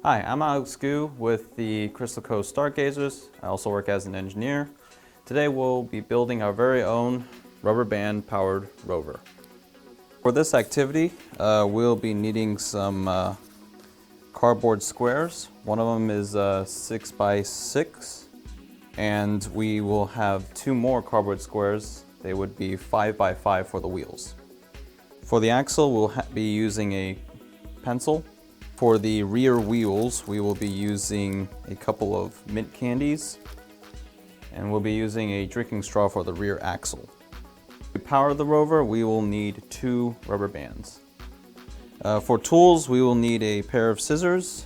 Hi, I'm Alex Gu with the Crystal Coast Stargazers. I also work as an engineer. Today we'll be building our very own rubber band powered rover. For this activity, we'll be needing some cardboard squares. One of them is 6 by 6, and we will have 2 more cardboard squares. They would be 5 by 5 for the wheels. For the axle, we'll be using a pencil. For the rear wheels, we will be using a couple of mint candies, and we'll be using a drinking straw for the rear axle. To power the rover, we will need 2 rubber bands. For tools, we will need a pair of scissors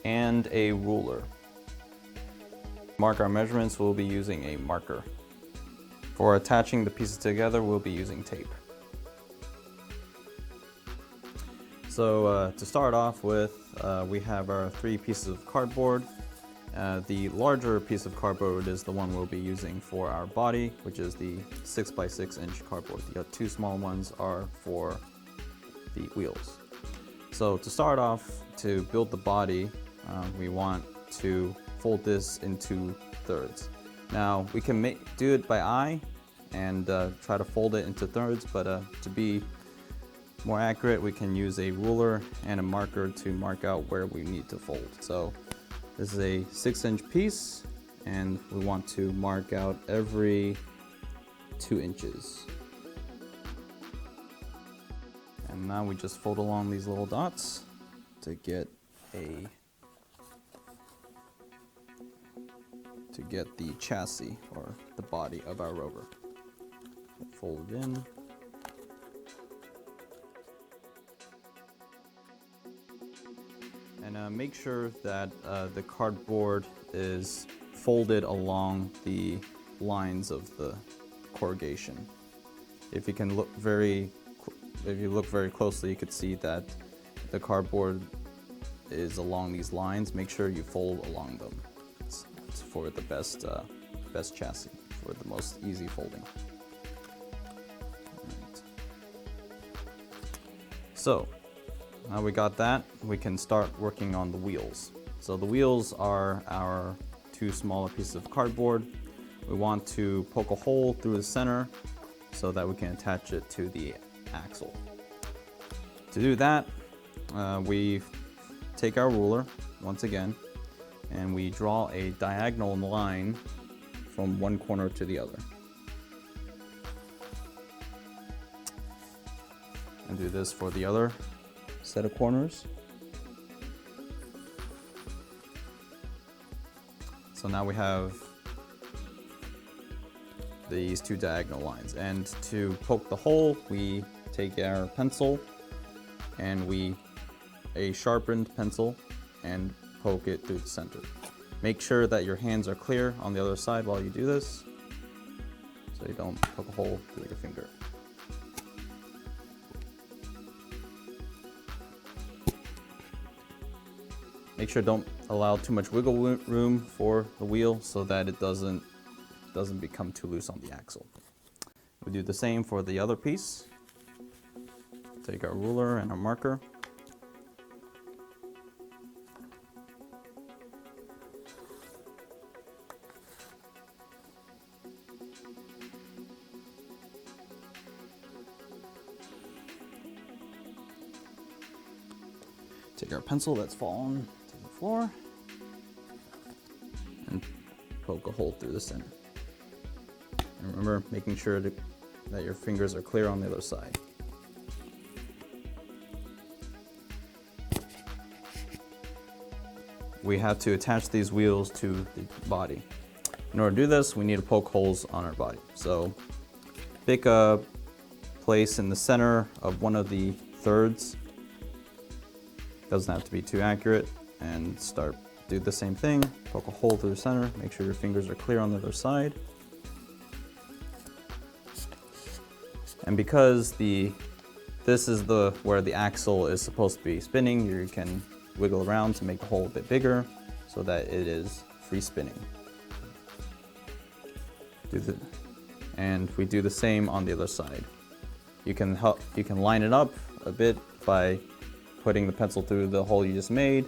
and a ruler. To mark our measurements, we'll be using a marker. For attaching the pieces together, we'll be using tape. So to start off with, we have our 3 pieces of cardboard. The larger piece of cardboard is the one we'll be using for our body, which is the 6 by 6 inch cardboard. The 2 small ones are for the wheels. So to start off, to build the body, we want to fold this into thirds. Now we can do it by eye and try to fold it into thirds, but to be more accurate, we can use a ruler and a marker to mark out where we need to fold. So this is a 6-inch piece, and we want to mark out every 2 inches. And now we just fold along these little dots to get the chassis or the body of our rover. Fold it in. And make sure that the cardboard is folded along the lines of the corrugation. If you look very closely, you could see that the cardboard is along these lines. Make sure you fold along them. It's for the best chassis, for the most easy folding. Right. So now we got that, we can start working on the wheels. So the wheels are our 2 smaller pieces of cardboard. We want to poke a hole through the center so that we can attach it to the axle. To do that, we take our ruler once again and we draw a diagonal line from one corner to the other. And do this for the other set of corners. So now we have these 2 diagonal lines, and to poke the hole, we take our pencil and a sharpened pencil and poke it through the center. Make sure that your hands are clear on the other side while you do this, so you don't poke a hole through your finger. Make sure don't allow too much wiggle room for the wheel so that it doesn't become too loose on the axle. We do the same for the other piece. Take our ruler and our marker. Take our pencil that's fallen to the floor and poke a hole through the center. And remember, making sure that your fingers are clear on the other side. We have to attach these wheels to the body. In order to do this, we need to poke holes on our body. So pick a place in the center of one of the thirds. Doesn't have to be too accurate, and do the same thing. Poke a hole through the center. Make sure your fingers are clear on the other side. And because this is where the axle is supposed to be spinning, you can wiggle around to make the hole a bit bigger so that it is free spinning. And we do the same on the other side. You can line it up a bit by putting the pencil through the hole you just made,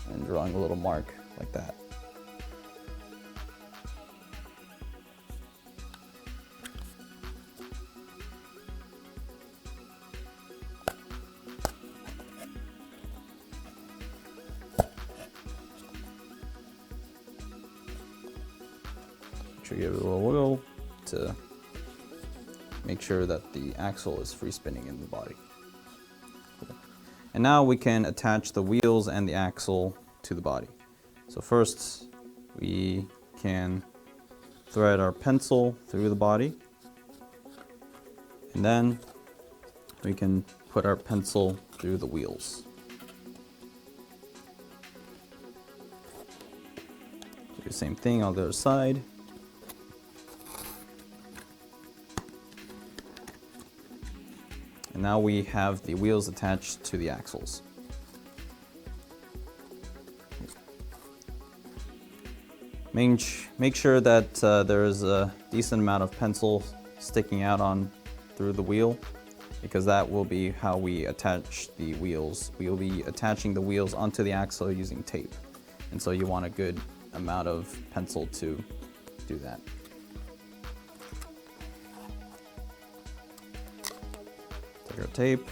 and drawing a little mark like that. Make sure you give it a little wiggle to make sure that the axle is free spinning in the body. And now we can attach the wheels and the axle to the body. So first we can thread our pencil through the body, and then we can put our pencil through the wheels. Do the same thing on the other side. And now we have the wheels attached to the axles. Make sure that there is a decent amount of pencil sticking out through the wheel, because that will be how we attach the wheels. We will be attaching the wheels onto the axle using tape, and so you want a good amount of pencil to do that. Take our tape.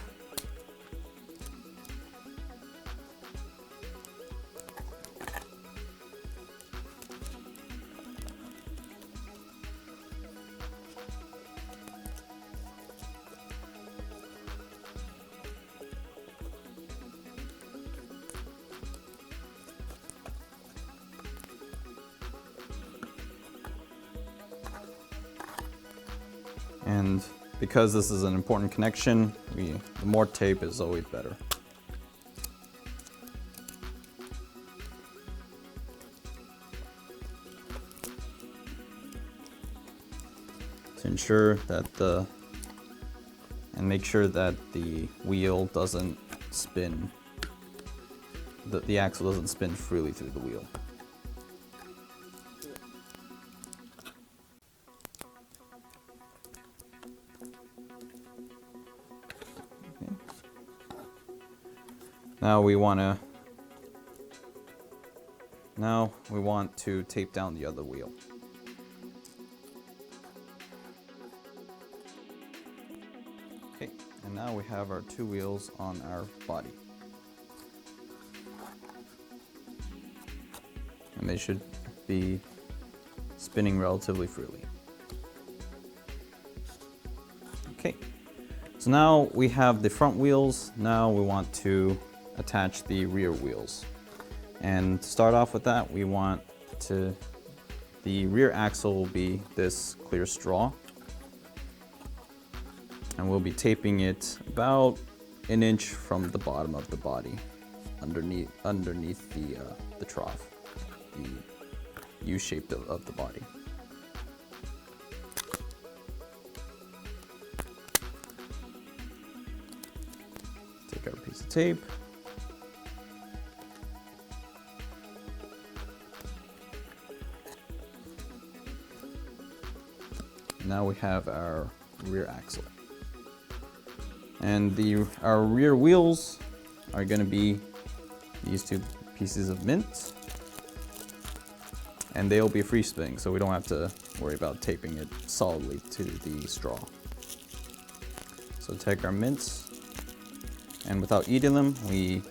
And because this is an important connection, the more tape is always better. To ensure that make sure that the wheel doesn't spin, the axle doesn't spin freely through the wheel. Now we want to tape down the other wheel. Okay, and now we have our two wheels on our body. And they should be spinning relatively freely. Okay, so now we have the front wheels. Now we want to attach the rear wheels. And to start off with that, the rear axle will be this clear straw. And we'll be taping it about an inch from the bottom of the body, underneath the trough, the U shape of the body. Take our piece of tape. Now we have our rear axle. And our rear wheels are going to be these two pieces of mint. And they'll be free spinning, so we don't have to worry about taping it solidly to the straw. So take our mints, and without eating them, we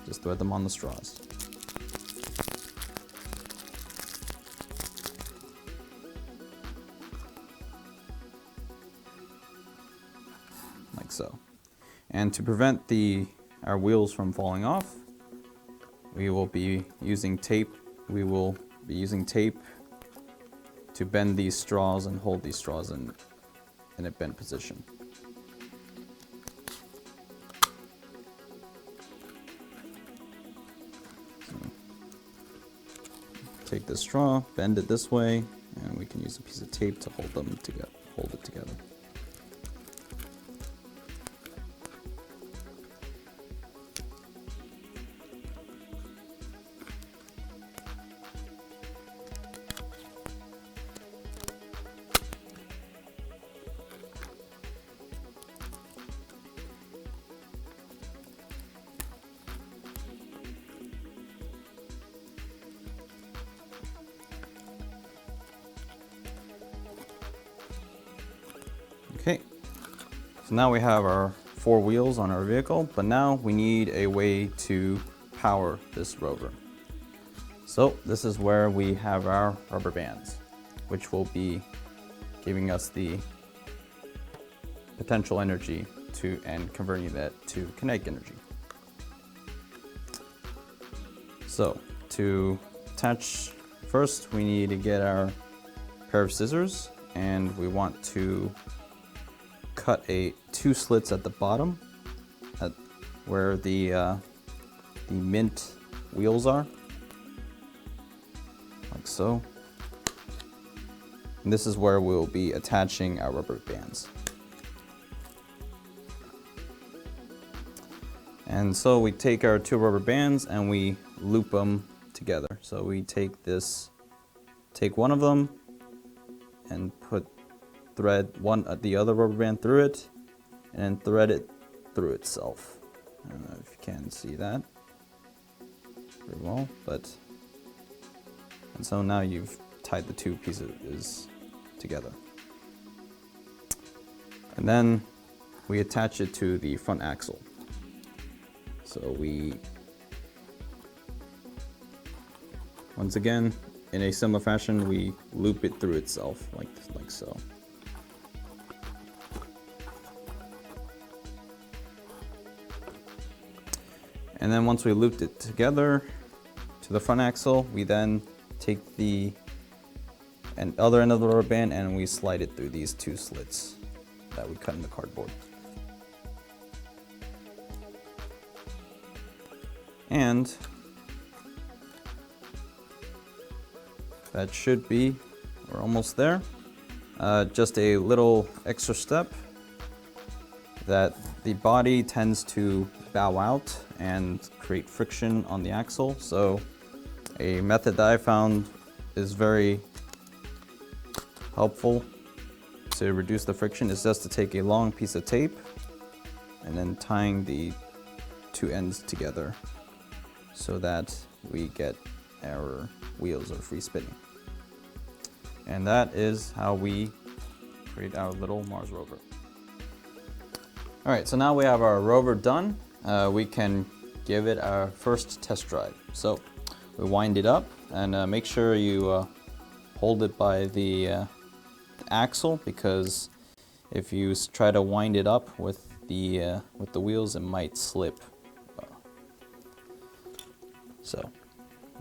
just thread them on the straws. Like so. And to prevent our wheels from falling off, we will be using tape. We will be using tape to bend these straws and hold these straws in a bent position. So, take the straw, bend it this way, and we can use a piece of tape to hold it together. Okay, so now we have our 4 wheels on our vehicle, but now we need a way to power this rover. So this is where we have our rubber bands, which will be giving us the potential energy and converting that to kinetic energy. So to attach, first we need to get our pair of scissors, and we want to cut 2 slits at the bottom at where the mint wheels are, like so. And this is where we'll be attaching our rubber bands. And so we take our 2 rubber bands and we loop them together. So we take one of them and thread the other rubber band through it, and then thread it through itself. I don't know if you can see that very well, and so now you've tied the 2 pieces together. And then we attach it to the front axle. So once again, in a similar fashion, we loop it through itself, like so. And then once we looped it together to the front axle, we then take the other end of the rubber band and we slide it through these 2 slits that we cut in the cardboard. And that should be, we're almost there. Just a little extra step, that the body tends to bow out and create friction on the axle. So a method that I found is very helpful to reduce the friction is just to take a long piece of tape and then tying the 2 ends together so that we get our wheels are free spinning. And that is how we create our little Mars rover. All right, so now we have our rover done. We can give it our first test drive. So we wind it up, and make sure you hold it by the axle, because if you try to wind it up with the wheels, it might slip. So,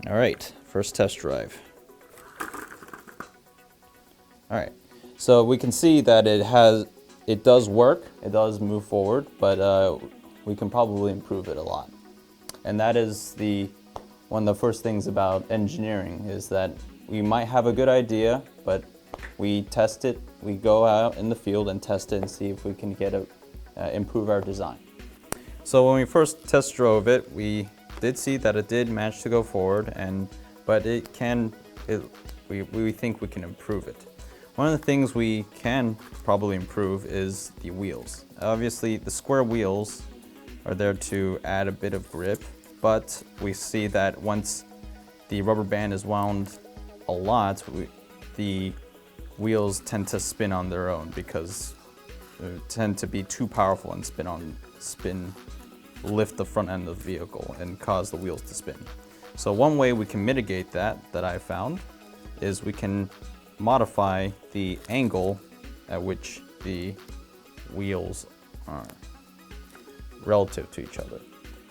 all right, first test drive. All right, so we can see that it does work, it does move forward, but we can probably improve it a lot. And that is one of the first things about engineering, is that we might have a good idea, but we test it, we go out in the field and test it and see if we can improve our design. So when we first test drove it, we did see that it did manage to go forward, but we think we can improve it. One of the things we can probably improve is the wheels. Obviously, the square wheels are there to add a bit of grip, but we see that once the rubber band is wound a lot, the wheels tend to spin on their own because they tend to be too powerful and lift the front end of the vehicle and cause the wheels to spin. So one way we can mitigate that I found, is we can modify the angle at which the wheels are relative to each other,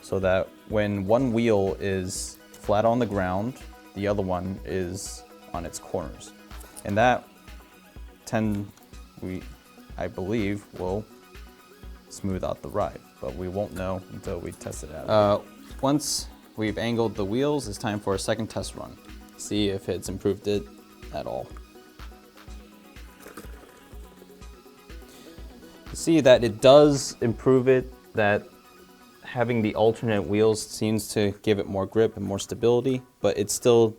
so that when one wheel is flat on the ground, the other one is on its corners. And that I believe will smooth out the ride, but we won't know until we test it out. Once we've angled the wheels, it's time for a second test run. See if it's improved it at all. See that it does improve it, that having the alternate wheels seems to give it more grip and more stability, but it still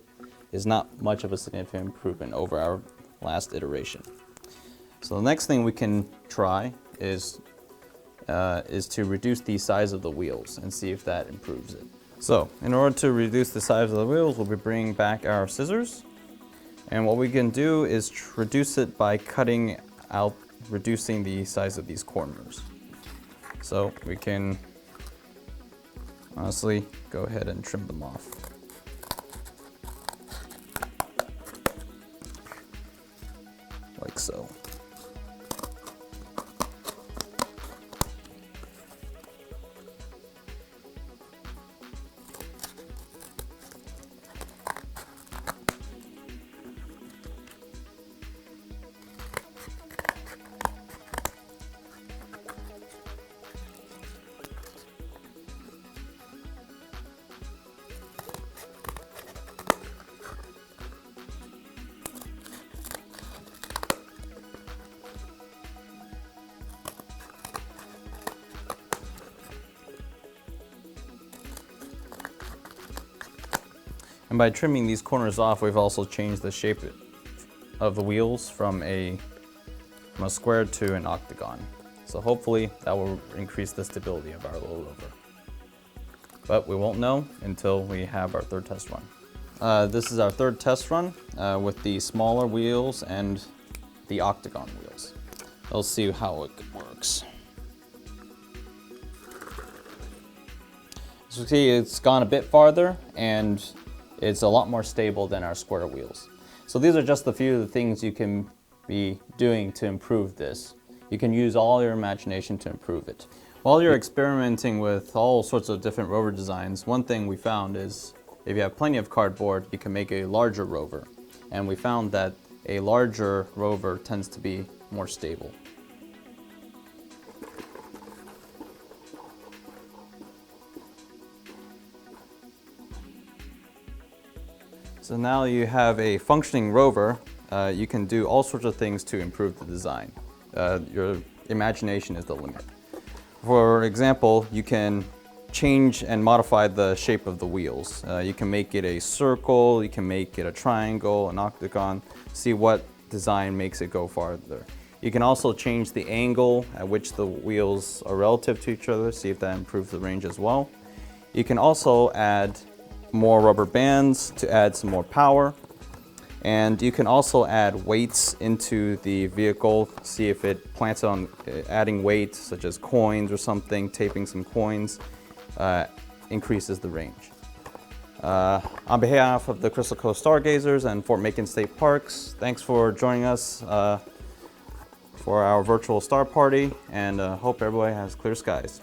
is not much of a significant improvement over our last iteration. So the next thing we can try is to reduce the size of the wheels and see if that improves it. So in order to reduce the size of the wheels, we'll be bringing back our scissors. And what we can do is reduce it by cutting out reducing the size of these corners. So we can honestly go ahead and trim them off. Like so. And by trimming these corners off, we've also changed the shape of the wheels from a square to an octagon. So hopefully that will increase the stability of our little rover. But we won't know until we have our third test run. This is our third test run with the smaller wheels and the octagon wheels. Let's see how it works. As you see, it's gone a bit farther and it's a lot more stable than our square wheels. So these are just a few of the things you can be doing to improve this. You can use all your imagination to improve it. While you're experimenting with all sorts of different rover designs, one thing we found is if you have plenty of cardboard, you can make a larger rover. And we found that a larger rover tends to be more stable. So now you have a functioning rover, you can do all sorts of things to improve the design. Your imagination is the limit. For example, you can change and modify the shape of the wheels. You can make it a circle, you can make it a triangle, an octagon, see what design makes it go farther. You can also change the angle at which the wheels are relative to each other, see if that improves the range as well. You can also add more rubber bands to add some more power. And you can also add weights into the vehicle, see if it plans on adding weight, such as coins or something, taping some coins, increases the range. On behalf of the Crystal Coast Stargazers and Fort Macon State Parks, thanks for joining us for our virtual star party, and hope everybody has clear skies.